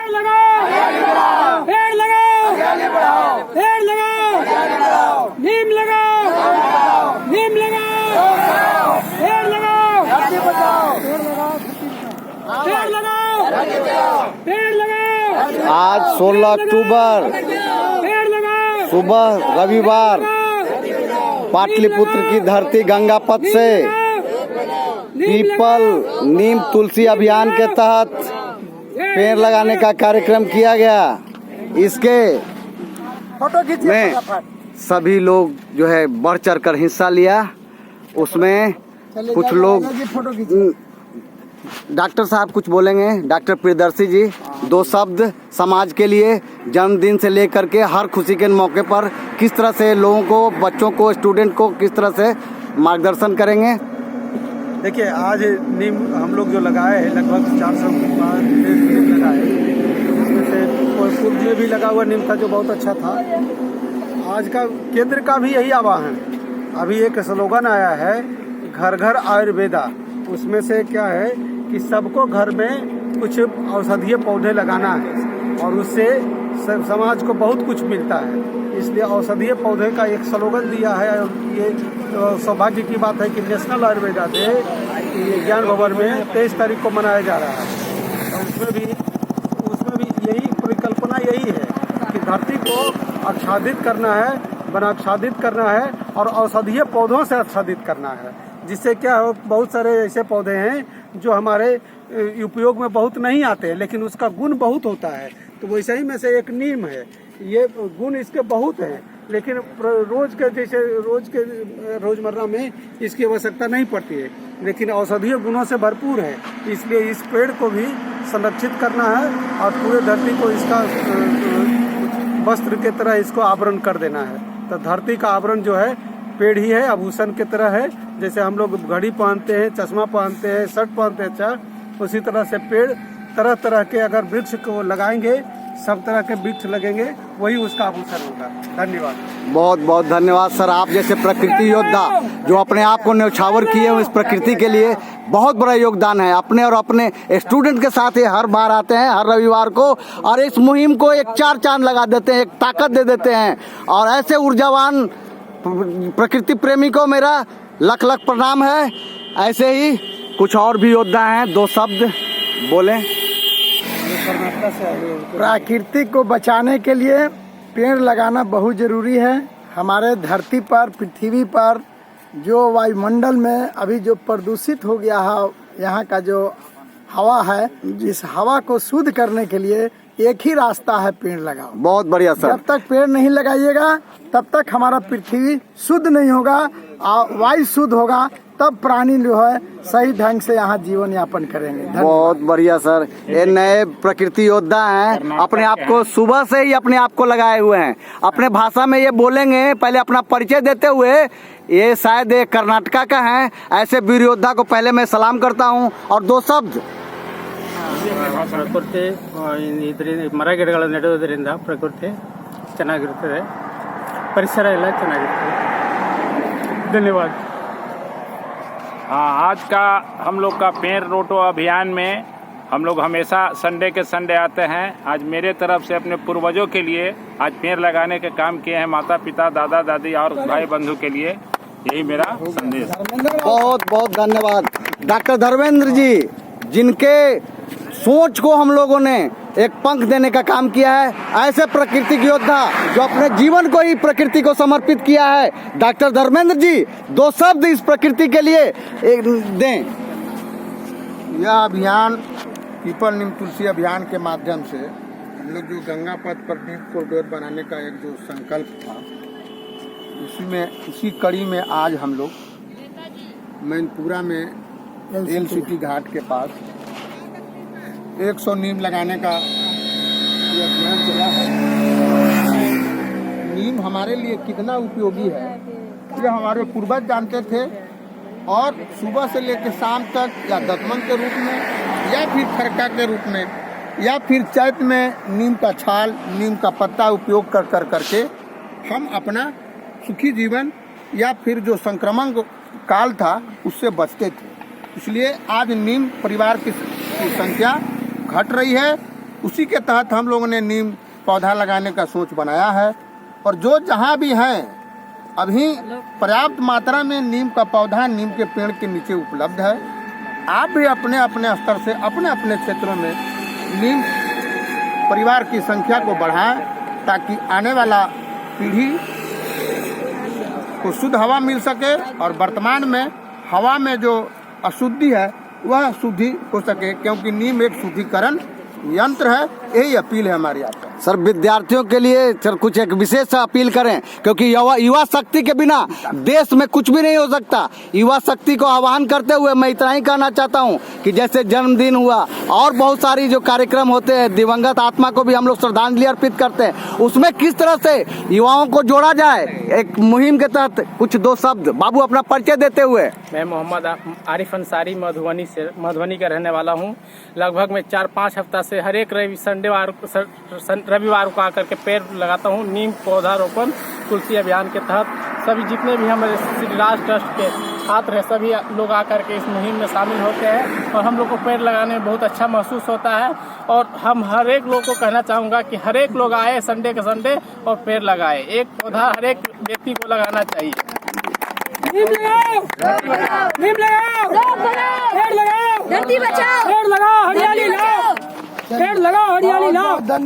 पेड़ लगाओ, पेड़ लगाओ, पेड़ लगाओ, नीम लगाओ, नीम लगाओ, पेड़ लगाओ, पेड़ लगाओ, पेड़ लगाओ। आज 16 अक्टूबर पेड़ लगाओ, सुबह रविवार पाटलिपुत्र की धरती गंगापथ से पीपल नीम तुलसी अभियान के तहत पेड़ लगाने का कार्यक्रम किया गया। इसके में सभी लोग जो है बढ़ चढ़ कर हिस्सा लिया। उसमें कुछ लोग डॉक्टर साहब कुछ बोलेंगे। डॉक्टर प्रियदर्शी जी 2 शब्द समाज के लिए जन्मदिन से लेकर के हर खुशी के मौके पर किस तरह से लोगों को, बच्चों को, स्टूडेंट को किस तरह से मार्गदर्शन करेंगे। देखिए, आज नीम हम लोग जो लगाए हैं लगभग 400 नीम लगाए, उसमें से पूर्व में भी लगा हुआ नीम था जो बहुत अच्छा था। आज का केंद्र का भी यही आह्वान। अभी एक स्लोगन आया है, घर घर आयुर्वेदा। उसमें से क्या है कि सबको घर में कुछ औषधीय पौधे लगाना है और उससे समाज को बहुत कुछ मिलता है। इसलिए औषधीय पौधे का एक स्लोगन दिया है। ये सौभाग्य की बात है कि नेशनल आयुर्वेदा डे ज्ञान भवन में 23 तारीख को मनाया जा रहा है। और उसमें भी यही परिकल्पना यही है कि धरती को आच्छादित करना है, वनाच्छादित करना है और औषधीय पौधों से आच्छादित करना है। जिससे क्या हो, बहुत सारे ऐसे पौधे हैं जो हमारे उपयोग में बहुत नहीं आते लेकिन उसका गुण बहुत होता है। तो वैसे ही में से एक नीम है। ये गुण इसके बहुत हैं लेकिन रोजमर्रा में इसकी आवश्यकता नहीं पड़ती है, लेकिन औषधीय गुणों से भरपूर है। इसलिए इस पेड़ को भी संरक्षित करना है और पूरे धरती को इसका वस्त्र के तरह इसको आवरण कर देना है। तो धरती का आवरण जो है पेड़ ही है, आभूषण की तरह है। जैसे हम लोग घड़ी पहनते हैं, चश्मा पहनते हैं, शर्ट पहनते हैं, अच्छा उसी तरह से पेड़ तरह तरह के अगर वृक्ष को लगाएंगे, सब तरह के वृक्ष लगेंगे, वही उसका आभूषण होगा। धन्यवाद। बहुत बहुत धन्यवाद सर। आप जैसे प्रकृति योद्धा जो अपने आप को न्यौछावर किए हैं, इस प्रकृति के लिए बहुत बड़ा योगदान है। अपने और अपने स्टूडेंट के साथ ये हर बार आते हैं, हर रविवार को, और इस मुहिम को एक 4 चांद लगा देते हैं, एक ताकत दे देते हैं। और ऐसे ऊर्जावान प्रकृति प्रेमी को मेरा लख लख प्रणाम है। ऐसे ही कुछ और भी योद्धा हैं, 2 शब्द बोले। प्रकृति को बचाने के लिए पेड़ लगाना बहुत जरूरी है। हमारे धरती पर, पृथ्वी पर जो वायुमंडल में अभी जो प्रदूषित हो गया है, यहाँ का जो हवा है, इस हवा को शुद्ध करने के लिए एक ही रास्ता है, पेड़ लगाओ। बहुत बढ़िया सर। जब तक पेड़ नहीं लगाइएगा तब तक हमारा पृथ्वी शुद्ध नहीं होगा, वायु शुद्ध होगा, तब प्राणी जो है सही ढंग से यहाँ जीवन यापन करेंगे। बहुत बढ़िया सर। ये नए प्रकृति योद्धा हैं, अपने आप को सुबह से ही अपने आप को लगाए हुए हैं। अपने भाषा में ये बोलेंगे। पहले अपना परिचय देते हुए, ये शायद ये कर्नाटका का है। ऐसे वीर योद्धा को पहले मैं सलाम करता हूँ। और 2 शब्द। ಪ್ರಕೃತಿ ಇದರಿಂದ ಮರ ಗಿಡಗಳನ್ನು ನೆಡುವುದರಿಂದ ಪ್ರಕೃತಿ ಚೆನ್ನಾಗಿರುತ್ತದೆ, ಪರಿಸರ ಎಲ್ಲ ಚೆನ್ನಾಗಿರ್ತದೆ। धन्यवाद। हाँ, आज का हम लोग का पेड़ रोटो अभियान में हम लोग हमेशा संडे के संडे आते हैं। आज मेरे तरफ से अपने पूर्वजों के लिए आज पेड़ लगाने के काम किए हैं, माता पिता, दादा दादी और भाई बंधु के लिए। यही मेरा संदेश। बहुत बहुत धन्यवाद डॉक्टर धर्मेंद्र जी, जिनके सोच को हम लोगों ने एक पंख देने का काम किया है। ऐसे प्रकृति के योद्धा जो अपने जीवन को ही प्रकृति को समर्पित किया है। डॉक्टर धर्मेंद्र जी 2 शब्द इस प्रकृति के लिए दें। यह अभियान पीपल नीम तुलसी अभियान के माध्यम से हम लोग जो गंगा पथ पर नीम कॉरिडोर बनाने का एक जो संकल्प था, इसी कड़ी में आज हम लोग मैनपुरा में एलसीटी घाट के पास 100 नीम लगाने का ये अभियान चला है। नीम हमारे लिए कितना उपयोगी है ये हमारे पूर्वज जानते थे, और सुबह से लेकर शाम तक या दतमन के रूप में या फिर खरका के रूप में या फिर चैत में नीम का छाल, नीम का पत्ता उपयोग कर करके हम अपना सुखी जीवन या फिर जो संक्रमण काल था उससे बचते थे। इसलिए आज नीम परिवार की संख्या घट रही है उसी के तहत हम लोगों ने नीम पौधा लगाने का सोच बनाया है। और जो जहाँ भी हैं अभी पर्याप्त मात्रा में नीम का पौधा नीम के पेड़ के नीचे उपलब्ध है। आप भी अपने अपने स्तर से अपने अपने क्षेत्रों में नीम परिवार की संख्या को बढ़ाएं ताकि आने वाला पीढ़ी को शुद्ध हवा मिल सके और वर्तमान में हवा में जो अशुद्धि है वह शुद्धि हो सके, क्योंकि नीम एक शुद्धिकरण यंत्र है। यही अपील है हमारी आपको। सर विद्यार्थियों के लिए सर कुछ एक विशेष अपील करें, क्योंकि युवा शक्ति के बिना देश में कुछ भी नहीं हो सकता। युवा शक्ति को आह्वान करते हुए मैं इतना ही कहना चाहता हूं कि जैसे जन्मदिन हुआ और बहुत सारी जो कार्यक्रम होते हैं, दिवंगत आत्मा को भी हम लोग श्रद्धांजलि अर्पित करते हैं, उसमें किस तरह से युवाओं को जोड़ा जाए, एक मुहिम के तहत कुछ दो शब्द बाबू अपना परिचय देते हुए। मैं मोहम्मद आरिफ अंसारी मधुबनी का रहने वाला हूँ। लगभग मैं 4-5 हफ्ता से हर एक रविवार को आकर के पेड़ लगाता हूँ। नीम पौधारोपण तुलसी अभियान के तहत सभी जितने भी हमारे श्री राज ट्रस्ट के छात्र हैं सभी लोग आकर के इस मुहिम में शामिल होते हैं और हम लोग को पेड़ लगाने में बहुत अच्छा महसूस होता है। और हम हर एक लोग को कहना चाहूँगा कि हर एक लोग आए संडे के संडे और पेड़ लगाए। एक पौधा हर एक व्यक्ति को लगाना चाहिए। नीम लगाओ, नीम लगाओ, पेड़ लगाओ, धरती बचाओ, पेड़ लगाओ, हरियाली लाओ, पेड़ लगाओ, हरियाली लाओ।